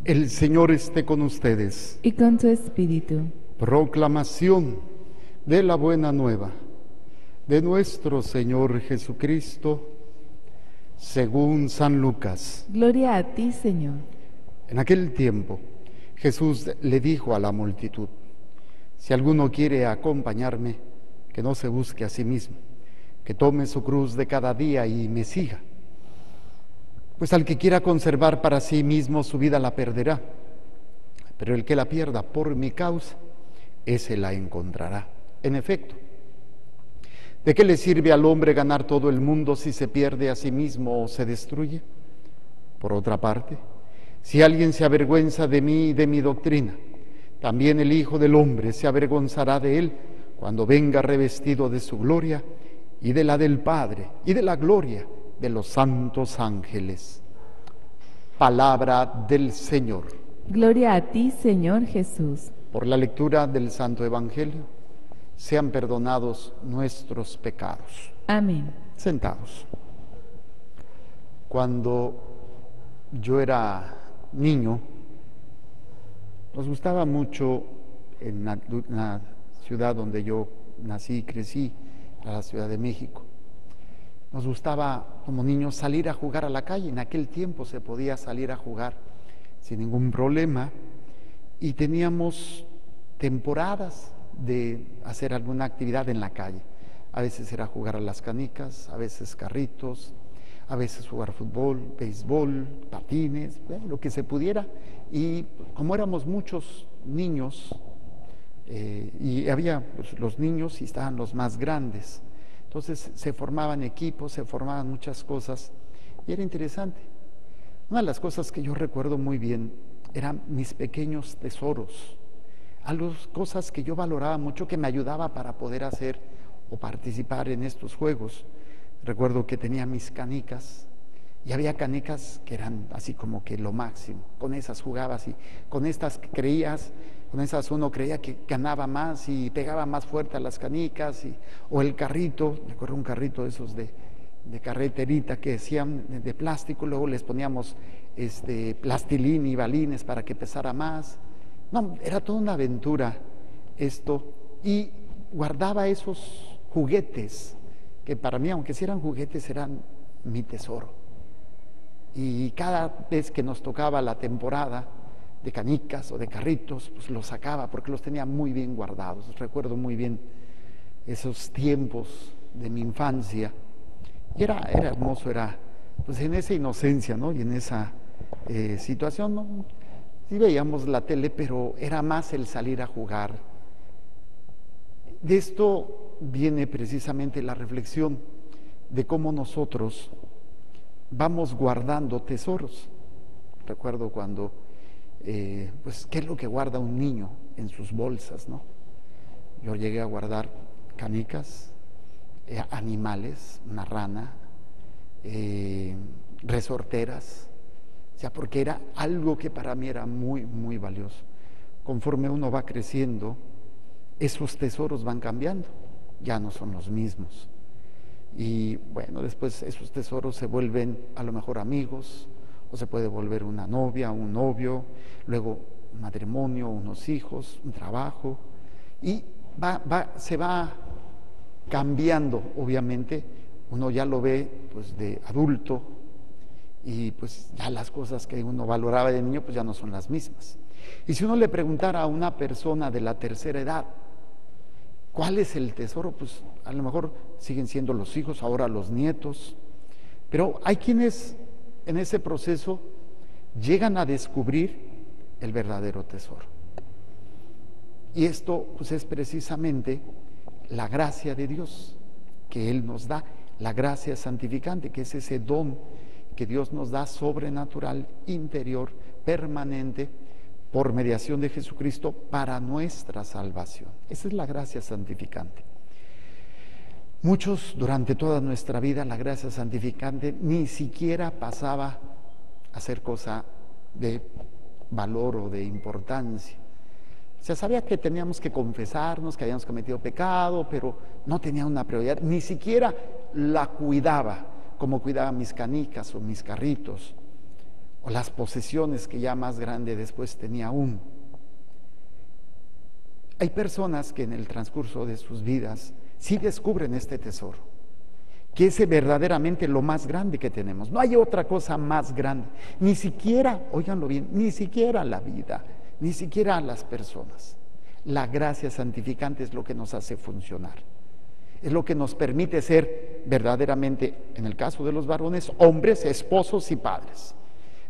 El Señor esté con ustedes. Y con tu espíritu. Proclamación de la buena nueva de nuestro Señor Jesucristo según San Lucas. Gloria a ti, Señor. En aquel tiempo, Jesús le dijo a la multitud: si alguno quiere acompañarme, que no se busque a sí mismo, que tome su cruz de cada día y me siga. Pues al que quiera conservar para sí mismo su vida la perderá, pero el que la pierda por mi causa, ese la encontrará. En efecto, ¿de qué le sirve al hombre ganar todo el mundo si se pierde a sí mismo o se destruye? Por otra parte, si alguien se avergüenza de mí y de mi doctrina, también el Hijo del Hombre se avergonzará de él cuando venga revestido de su gloria y de la del Padre y de la gloria de los santos ángeles. Palabra del Señor. Gloria a ti, Señor Jesús. Por la lectura del Santo Evangelio, sean perdonados nuestros pecados. Amén. Sentados. Cuando yo era niño, nos gustaba mucho en la ciudad donde yo nací y crecí, la Ciudad de México. Nos gustaba como niños salir a jugar a la calle. En aquel tiempo se podía salir a jugar sin ningún problema y teníamos temporadas de hacer alguna actividad en la calle. A veces era jugar a las canicas, a veces carritos, a veces jugar fútbol, béisbol, patines, lo que se pudiera. Y como éramos muchos niños, y había pues, los niños y estaban los más grandes, entonces se formaban equipos, se formaban muchas cosas y era interesante. Una de las cosas que yo recuerdo muy bien eran mis pequeños tesoros, cosas que yo valoraba mucho, que me ayudaba para poder hacer o participar en estos juegos. Recuerdo que tenía mis canicas y había canicas que eran así como que lo máximo. Con esas jugabas y con estas con esas uno creía que ganaba más y pegaba más fuerte a las canicas. O el carrito, recuerdo un carrito de esos de carreterita que hacían de plástico, luego les poníamos plastilina y balines para que pesara más. No, era toda una aventura esto, y guardaba esos juguetes que para mí, aunque sí eran juguetes, eran mi tesoro. Y cada vez que nos tocaba la temporada de canicas o de carritos, pues los sacaba porque los tenía muy bien guardados. Recuerdo muy bien esos tiempos de mi infancia y era hermoso, era pues en esa inocencia, ¿no? Y en esa situación, ¿no? Sí veíamos la tele, pero era más el salir a jugar. De esto viene precisamente la reflexión de cómo nosotros vamos guardando tesoros. Recuerdo cuando, pues, ¿qué es lo que guarda un niño en sus bolsas, no? Yo llegué a guardar canicas, animales, una rana, resorteras, o sea, porque era algo que para mí era muy, muy valioso. Conforme uno va creciendo, esos tesoros van cambiando, ya no son los mismos. Y bueno, después esos tesoros se vuelven a lo mejor amigos, o se puede volver una novia, un novio, luego un matrimonio, unos hijos, un trabajo, y se va cambiando. Obviamente uno ya lo ve pues de adulto y pues ya las cosas que uno valoraba de niño pues ya no son las mismas. Y si uno le preguntara a una persona de la tercera edad, ¿cuál es el tesoro? Pues a lo mejor siguen siendo los hijos, ahora los nietos, pero hay quienes en ese proceso llegan a descubrir el verdadero tesoro. Y esto pues es precisamente la gracia de Dios que Él nos da, la gracia santificante, que es ese don que Dios nos da sobrenatural, interior, permanente, por mediación de Jesucristo para nuestra salvación. Esa es la gracia santificante. Muchos durante toda nuestra vida la gracia santificante ni siquiera pasaba a ser cosa de valor o de importancia. Se sabía que teníamos que confesarnos, que habíamos cometido pecado, pero no tenía una prioridad, ni siquiera la cuidaba como cuidaba mis canicas o mis carritos. o las posesiones que ya más grande después tenía aún. Hay personas que en el transcurso de sus vidas sí descubren este tesoro, que es verdaderamente lo más grande que tenemos. No hay otra cosa más grande, ni siquiera, óiganlo bien, ni siquiera la vida, ni siquiera las personas. La gracia santificante es lo que nos hace funcionar, es lo que nos permite ser verdaderamente, en el caso de los varones, hombres, esposos y padres.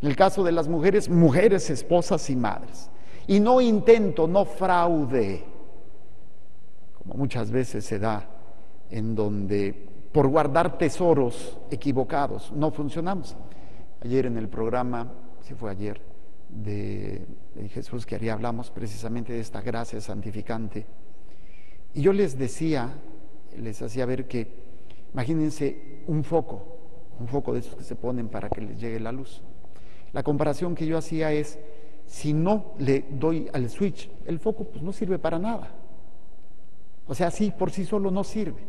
En el caso de las mujeres, mujeres, esposas y madres. Y no intento, no fraude, como muchas veces se da, en donde por guardar tesoros equivocados no funcionamos. Ayer en el programa, si fue ayer, de Jesús que haría, hablamos precisamente de esta gracia santificante. Y yo les decía, les hacía ver que, imagínense un foco de esos que se ponen para que les llegue la luz. La comparación que yo hacía es, si no le doy al switch, el foco pues no sirve para nada. O sea, así por sí solo no sirve.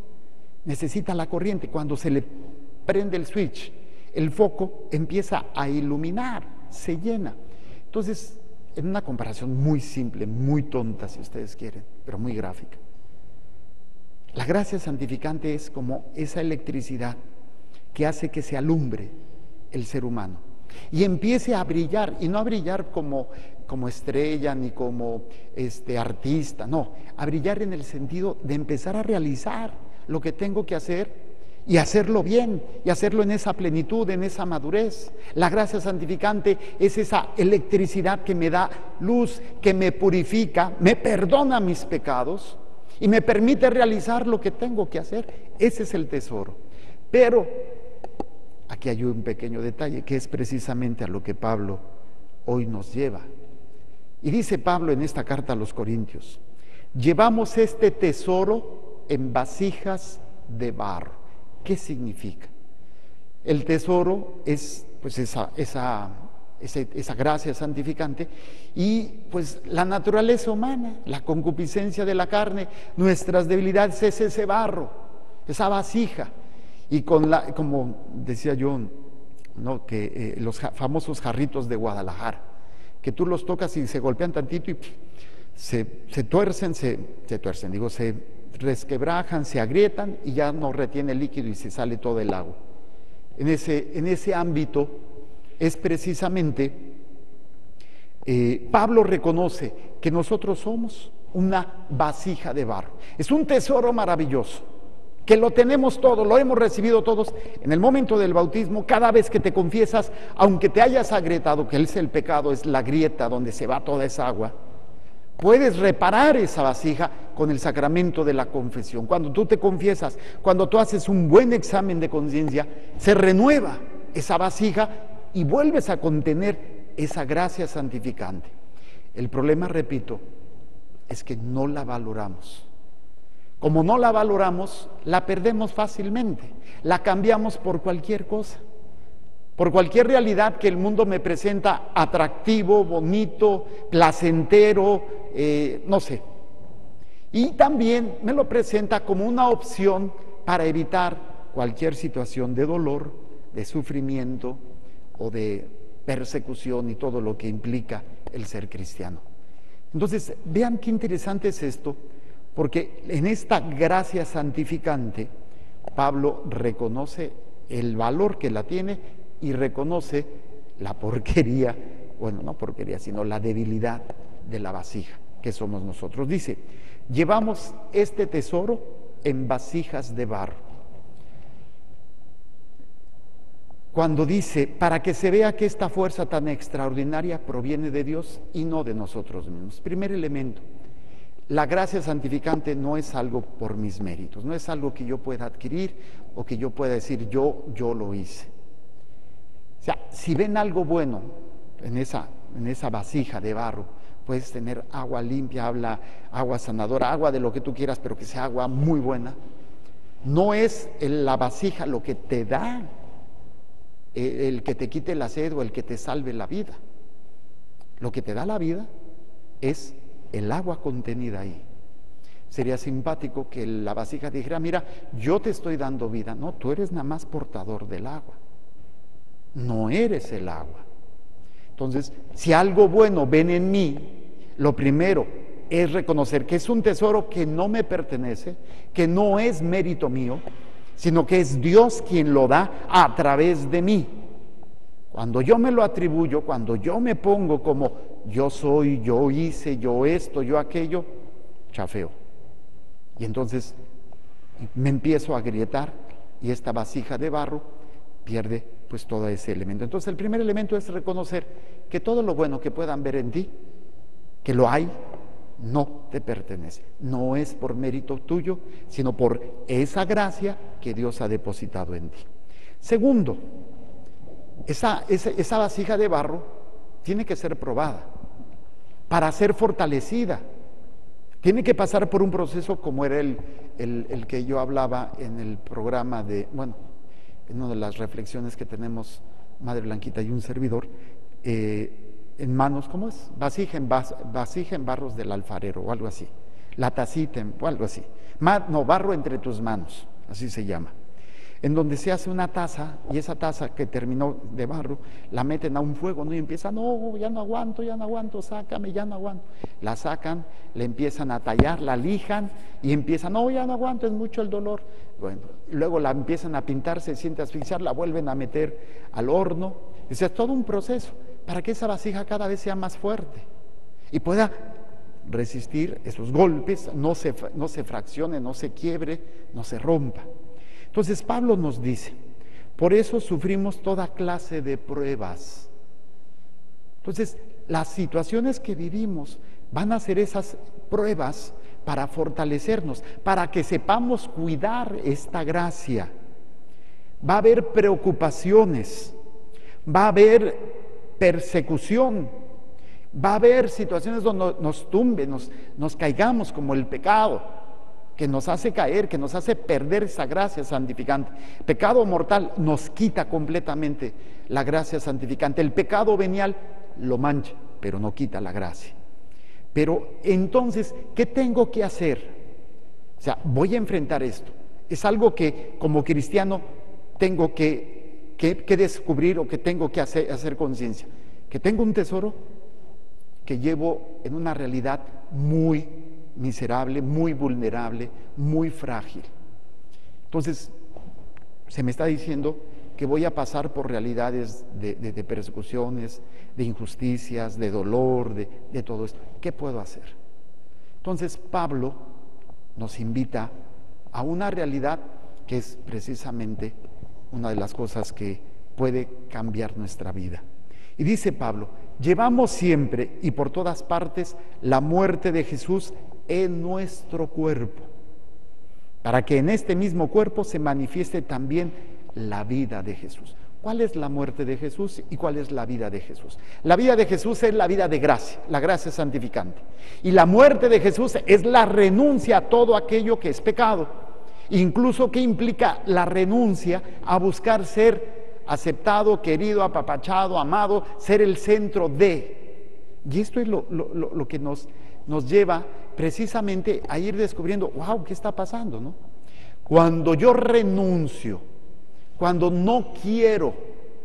Necesita la corriente. Cuando se le prende el switch, el foco empieza a iluminar, se llena. Entonces, en una comparación muy simple, muy tonta si ustedes quieren, pero muy gráfica, la gracia santificante es como esa electricidad que hace que se alumbre el ser humano y empiece a brillar, y no a brillar como estrella ni como artista, no, a brillar en el sentido de empezar a realizar lo que tengo que hacer y hacerlo bien, y hacerlo en esa plenitud, en esa madurez. La gracia santificante es esa electricidad que me da luz, que me purifica, me perdona mis pecados y me permite realizar lo que tengo que hacer. Ese es el tesoro. Pero aquí hay un pequeño detalle que es precisamente a lo que Pablo hoy nos lleva. Y dice Pablo en esta carta a los Corintios: llevamos este tesoro en vasijas de barro. ¿Qué significa? El tesoro es pues esa gracia santificante, y pues la naturaleza humana, la concupiscencia de la carne, nuestras debilidades, es ese barro, esa vasija. Y como decía yo, ¿no?, que los famosos jarritos de Guadalajara, que tú los tocas y se golpean tantito y se resquebrajan, se agrietan y ya no retiene el líquido y se sale todo el agua. En ese ámbito es precisamente, Pablo reconoce que nosotros somos una vasija de barro. Es un tesoro maravilloso, que lo tenemos todo, lo hemos recibido todos en el momento del bautismo. Cada vez que te confiesas, aunque te hayas agrietado, que es el pecado, es la grieta donde se va toda esa agua, puedes reparar esa vasija con el sacramento de la confesión. Cuando tú te confiesas, cuando tú haces un buen examen de conciencia, se renueva esa vasija y vuelves a contener esa gracia santificante. El problema, repito, es que no la valoramos. Como no la valoramos, la perdemos fácilmente, la cambiamos por cualquier cosa, por cualquier realidad que el mundo me presenta atractivo, bonito, placentero, no sé. Y también me lo presenta como una opción para evitar cualquier situación de dolor, de sufrimiento o de persecución y todo lo que implica el ser cristiano. Entonces, vean qué interesante es esto, porque en esta gracia santificante Pablo reconoce el valor que la tiene y reconoce la porquería, bueno, no porquería, sino la debilidad de la vasija que somos nosotros. Dice: llevamos este tesoro en vasijas de barro. Cuando dice, para que se vea que esta fuerza tan extraordinaria proviene de Dios y no de nosotros mismos. Primer elemento: la gracia santificante no es algo por mis méritos, no es algo que yo pueda adquirir o que yo pueda decir yo lo hice. O sea, si ven algo bueno en esa vasija de barro, puedes tener agua limpia, agua sanadora, agua de lo que tú quieras, pero que sea agua muy buena. No es la vasija lo que te da, el que te quite la sed o el que te salve la vida. Lo que te da la vida es el agua contenida ahí. Sería simpático que la vasija dijera: mira, yo te estoy dando vida. No, tú eres nada más portador del agua, no eres el agua. Entonces, si algo bueno ven en mí, lo primero es reconocer que es un tesoro que no me pertenece, que no es mérito mío, sino que es Dios quien lo da a través de mí. Cuando yo me lo atribuyo, cuando yo me pongo como yo soy, yo hice, yo esto, yo aquello, chafeo. Y entonces me empiezo a agrietar y esta vasija de barro pierde pues todo ese elemento. Entonces el primer elemento es reconocer que todo lo bueno que puedan ver en ti, que lo hay, no te pertenece. No es por mérito tuyo, sino por esa gracia que Dios ha depositado en ti. Segundo, esa vasija de barro tiene que ser probada para ser fortalecida. Tiene que pasar por un proceso como era el que yo hablaba en el programa de, bueno, en una de las reflexiones que tenemos Madre Blanquita y un servidor, en manos, ¿cómo es? Vasija en barros del alfarero o algo así. La tacita o algo así. Barro entre tus manos, así se llama. En donde se hace una taza y esa taza que terminó de barro la meten a un fuego, ¿no? Y empiezan, no, ya no aguanto, sácame, ya no aguanto. La sacan, le empiezan a tallar, la lijan y empiezan, no, ya no aguanto, es mucho el dolor. Bueno, luego la empiezan a pintar, se siente asfixiar, la vuelven a meter al horno. O sea, es todo un proceso para que esa vasija cada vez sea más fuerte y pueda resistir esos golpes, no se fraccione, no se quiebre, no se rompa. Entonces Pablo nos dice, por eso sufrimos toda clase de pruebas. Entonces, las situaciones que vivimos van a ser esas pruebas para fortalecernos, para que sepamos cuidar esta gracia. Va a haber preocupaciones, va a haber persecución, va a haber situaciones donde nos tumbe, nos caigamos como el pecado, que nos hace caer, que nos hace perder esa gracia santificante. Pecado mortal nos quita completamente la gracia santificante. El pecado venial lo mancha, pero no quita la gracia. Pero entonces, ¿qué tengo que hacer? O sea, voy a enfrentar esto. Es algo que como cristiano tengo que descubrir o que tengo que hacer conciencia. Que tengo un tesoro que llevo en una realidad muy miserable, muy vulnerable, muy frágil. Entonces, se me está diciendo que voy a pasar por realidades de persecuciones, de injusticias, de dolor, de todo esto. ¿Qué puedo hacer? Entonces, Pablo nos invita a una realidad que es precisamente una de las cosas que puede cambiar nuestra vida. Y dice Pablo, llevamos siempre y por todas partes la muerte de Jesús en nuestro cuerpo, para que en este mismo cuerpo se manifieste también la vida de Jesús. ¿Cuál es la muerte de Jesús y cuál es la vida de Jesús? La vida de Jesús es la vida de gracia, la gracia santificante. Y la muerte de Jesús es la renuncia a todo aquello que es pecado, incluso que implica la renuncia a buscar ser aceptado, querido, apapachado, amado, ser el centro de. Y esto es lo que nos lleva precisamente a ir descubriendo, wow, ¿qué está pasando, no? Cuando yo renuncio, cuando no quiero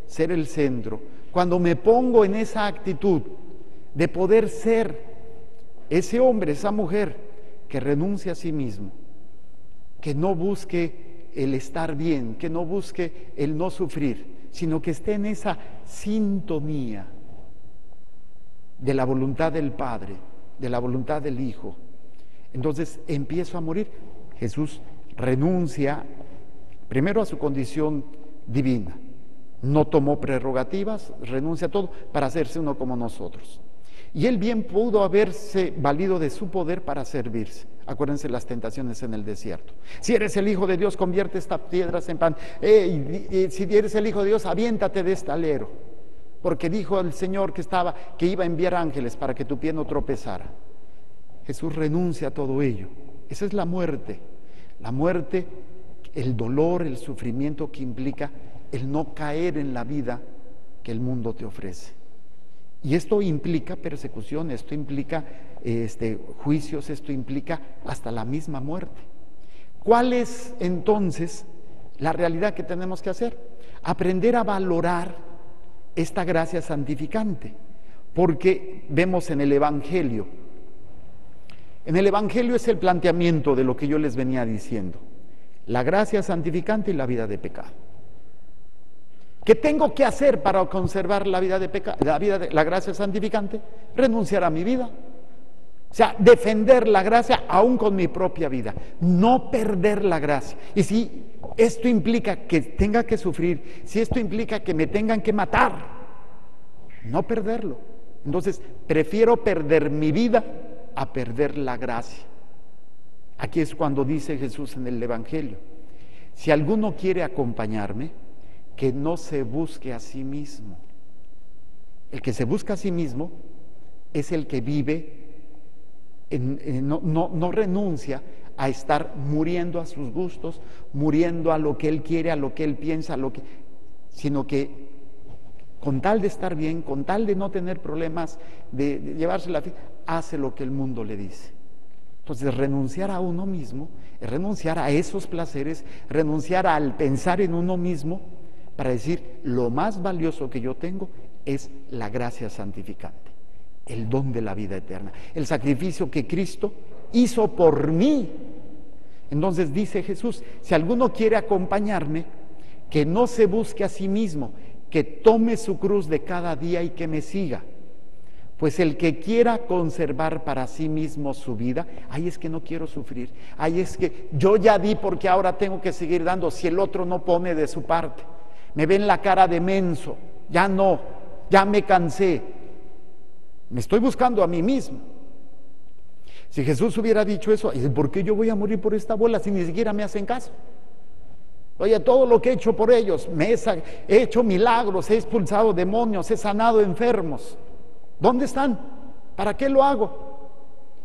ser el centro, cuando me pongo en esa actitud de poder ser ese hombre, esa mujer que renuncia a sí mismo, que no busque el estar bien, que no busque el no sufrir, sino que esté en esa sintonía de la voluntad del Padre, de la voluntad del Hijo. Entonces empiezo a morir. Jesús renuncia primero a su condición divina, no tomó prerrogativas, renuncia a todo para hacerse uno como nosotros. Y él bien pudo haberse valido de su poder para servirse. Acuérdense las tentaciones en el desierto. Si eres el Hijo de Dios, convierte estas piedras en pan. Si eres el Hijo de Dios, aviéntate de este alero. Porque dijo el Señor que iba a enviar ángeles para que tu pie no tropezara. Jesús renuncia a todo ello. Esa es la muerte. La muerte, el dolor, el sufrimiento que implica el no caer en la vida que el mundo te ofrece. Y esto implica persecución, esto implica juicios, esto implica hasta la misma muerte. ¿Cuál es entonces la realidad que tenemos que hacer? Aprender a valorar esta gracia santificante, porque vemos en el Evangelio es el planteamiento de lo que yo les venía diciendo, la gracia santificante y la vida de pecado. ¿Qué tengo que hacer para conservar la vida de pecado, la gracia santificante? Renunciar a mi vida. O sea, defender la gracia aún con mi propia vida, no perder la gracia. Y si esto implica que tenga que sufrir, si esto implica que me tengan que matar, no perderlo. Entonces, prefiero perder mi vida a perder la gracia. Aquí es cuando dice Jesús en el Evangelio, si alguno quiere acompañarme, que no se busque a sí mismo. El que se busca a sí mismo es el que vive, no renuncia a estar muriendo a sus gustos, muriendo a lo que él quiere, a lo que él piensa, sino que con tal de estar bien, con tal de no tener problemas, de llevarse la vida, hace lo que el mundo le dice. Entonces, renunciar a uno mismo es renunciar a esos placeres, renunciar al pensar en uno mismo, para decir, lo más valioso que yo tengo es la gracia santificante, el don de la vida eterna, el sacrificio que Cristo hizo por mí. Entonces dice Jesús, si alguno quiere acompañarme, que no se busque a sí mismo, que tome su cruz de cada día y que me siga. Pues el que quiera conservar para sí mismo su vida, ahí es que no quiero sufrir, ahí es que yo ya di porque ahora tengo que seguir dando, si el otro no pone de su parte. Me ven la cara de menso, ya no, ya me cansé, me estoy buscando a mí mismo. Si Jesús hubiera dicho eso, ¿por qué yo voy a morir por esta bola si ni siquiera me hacen caso? Oye, todo lo que he hecho por ellos, he hecho milagros, he expulsado demonios, he sanado enfermos, ¿dónde están? ¿Para qué lo hago?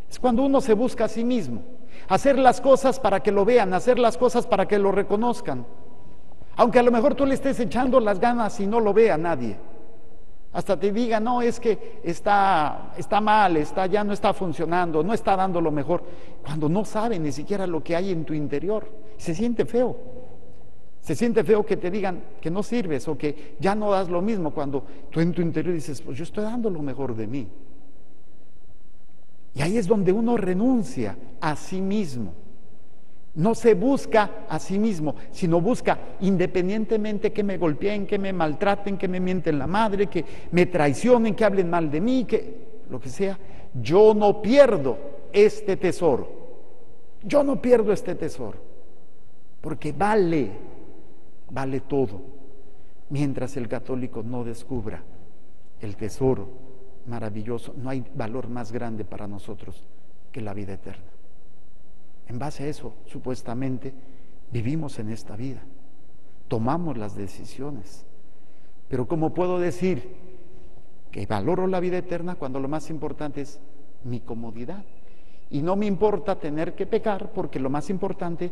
Es cuando uno se busca a sí mismo, hacer las cosas para que lo vean, hacer las cosas para que lo reconozcan. Aunque a lo mejor tú le estés echando las ganas y no lo vea nadie. Hasta te diga, no, es que está mal, ya no está funcionando, no está dando lo mejor. Cuando no sabe ni siquiera lo que hay en tu interior. Se siente feo. Se siente feo que te digan que no sirves o que ya no das lo mismo cuando tú en tu interior dices, pues yo estoy dando lo mejor de mí. Y ahí es donde uno renuncia a sí mismo. No se busca a sí mismo, sino busca independientemente que me golpeen, que me maltraten, que me mienten la madre, que me traicionen, que hablen mal de mí, que lo que sea. Yo no pierdo este tesoro. Yo no pierdo este tesoro. Porque vale todo. Mientras el católico no descubra el tesoro maravilloso, no hay valor más grande para nosotros que la vida eterna. En base a eso, supuestamente, vivimos en esta vida, tomamos las decisiones. Pero ¿cómo puedo decir que valoro la vida eterna cuando lo más importante es mi comodidad? Y no me importa tener que pecar porque lo más importante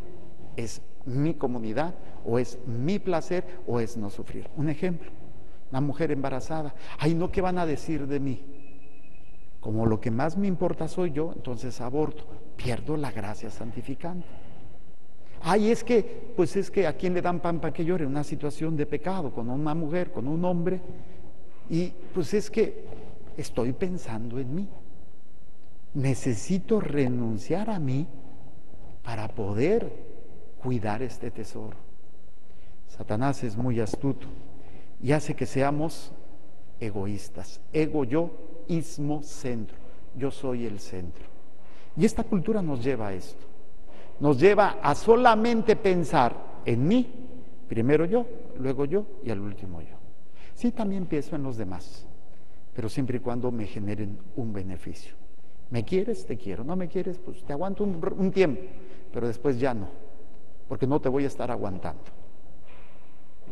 es mi comodidad, o es mi placer, o es no sufrir. Un ejemplo, una mujer embarazada, ay no, ¿qué van a decir de mí? Como lo que más me importa soy yo, entonces aborto, pierdo la gracia santificante. Ay, es que a quién le dan pan para que llore, una situación de pecado, con una mujer, con un hombre, y pues es que estoy pensando en mí. Necesito renunciar a mí para poder cuidar este tesoro. Satanás es muy astuto y hace que seamos egoístas. Ego yo, ismo centro. Yo soy el centro. Y esta cultura nos lleva a esto. Nos lleva a solamente pensar en mí, primero yo, luego yo y al último yo. Sí, también pienso en los demás, pero siempre y cuando me generen un beneficio. ¿Me quieres? Te quiero. ¿No me quieres? Pues te aguanto un tiempo, pero después ya no, porque no te voy a estar aguantando.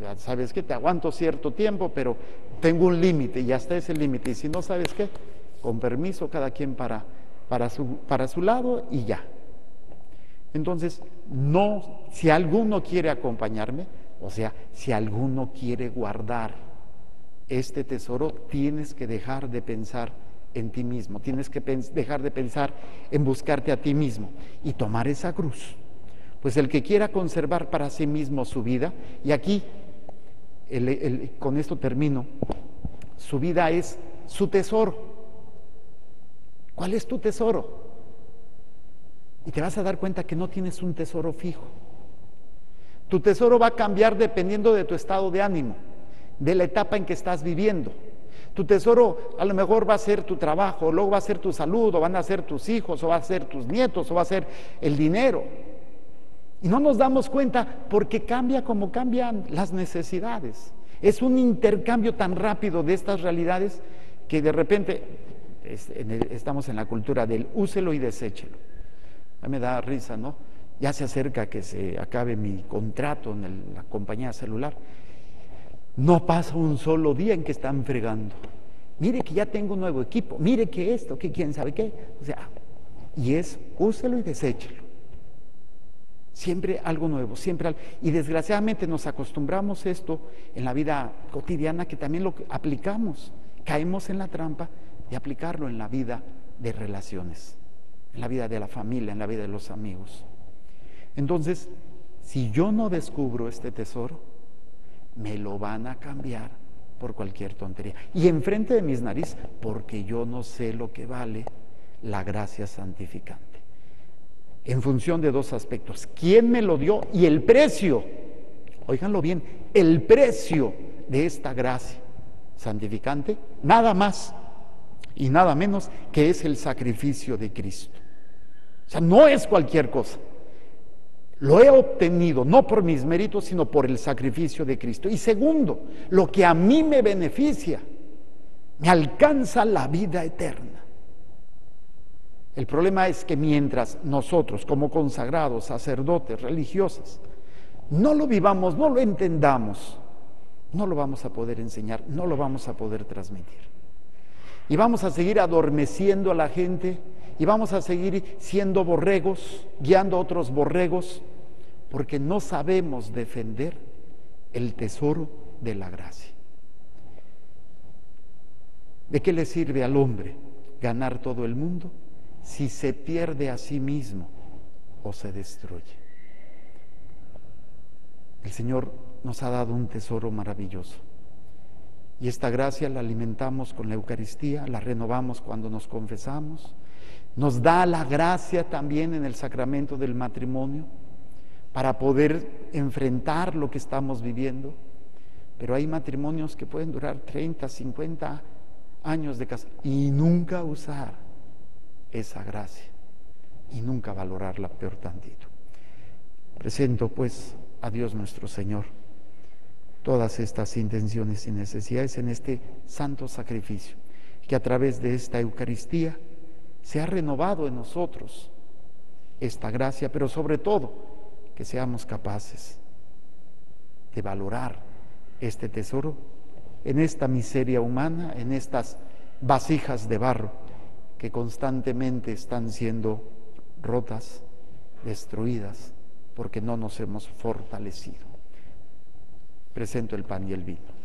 Ya sabes que te aguanto cierto tiempo, pero tengo un límite y hasta ese límite. Y si no, ¿sabes qué? Con permiso, cada quien para su lado y ya. Entonces, no, si alguno quiere acompañarme, o sea, si alguno quiere guardar este tesoro, tienes que dejar de pensar en ti mismo, tienes que dejar de pensar en buscarte a ti mismo y tomar esa cruz. Pues el que quiera conservar para sí mismo su vida, y aquí con esto termino, su vida es su tesoro. ¿Cuál es tu tesoro? Y te vas a dar cuenta que no tienes un tesoro fijo. Tu tesoro va a cambiar dependiendo de tu estado de ánimo, de la etapa en que estás viviendo. Tu tesoro a lo mejor va a ser tu trabajo, luego va a ser tu salud, o van a ser tus hijos, o va a ser tus nietos, o va a ser el dinero. Y no nos damos cuenta porque cambia como cambian las necesidades. Es un intercambio tan rápido de estas realidades que de repente estamos en la cultura del úselo y deséchelo. A mí me da risa, ¿no? Ya se acerca que se acabe mi contrato en la compañía celular. No pasa un solo día en que están fregando. Mire que ya tengo un nuevo equipo, mire que esto, que quién sabe qué. O sea, y es úselo y deséchelo. Siempre algo nuevo, siempre algo. Y desgraciadamente nos acostumbramos esto en la vida cotidiana, que también lo aplicamos. Caemos en la trampa de aplicarlo en la vida de relaciones, en la vida de la familia, en la vida de los amigos. Entonces, si yo no descubro este tesoro, me lo van a cambiar por cualquier tontería. Y enfrente de mis narices, porque yo no sé lo que vale la gracia santificante. En función de dos aspectos: quién me lo dio y el precio. Óiganlo bien, el precio de esta gracia santificante, nada más y nada menos que es el sacrificio de Cristo. O sea, no es cualquier cosa. Lo he obtenido no por mis méritos, sino por el sacrificio de Cristo. Y segundo, lo que a mí me beneficia, me alcanza la vida eterna. El problema es que mientras nosotros, como consagrados, sacerdotes, religiosas, no lo vivamos, no lo entendamos, no lo vamos a poder enseñar, no lo vamos a poder transmitir. Y vamos a seguir adormeciendo a la gente, y vamos a seguir siendo borregos, guiando a otros borregos, porque no sabemos defender el tesoro de la gracia. ¿De qué le sirve al hombre ganar todo el mundo si se pierde a sí mismo o se destruye? El Señor nos ha dado un tesoro maravilloso, y esta gracia la alimentamos con la Eucaristía, la renovamos cuando nos confesamos. Nos da la gracia también en el sacramento del matrimonio para poder enfrentar lo que estamos viviendo. Pero hay matrimonios que pueden durar 30, 50 años de casado y nunca usar esa gracia y nunca valorarla peor tantito. Presento pues a Dios nuestro Señor todas estas intenciones y necesidades en este santo sacrificio, que a través de esta Eucaristía se ha renovado en nosotros esta gracia, pero sobre todo que seamos capaces de valorar este tesoro en esta miseria humana, en estas vasijas de barro que constantemente están siendo rotas, destruidas, porque no nos hemos fortalecido. Presento el pan y el vino.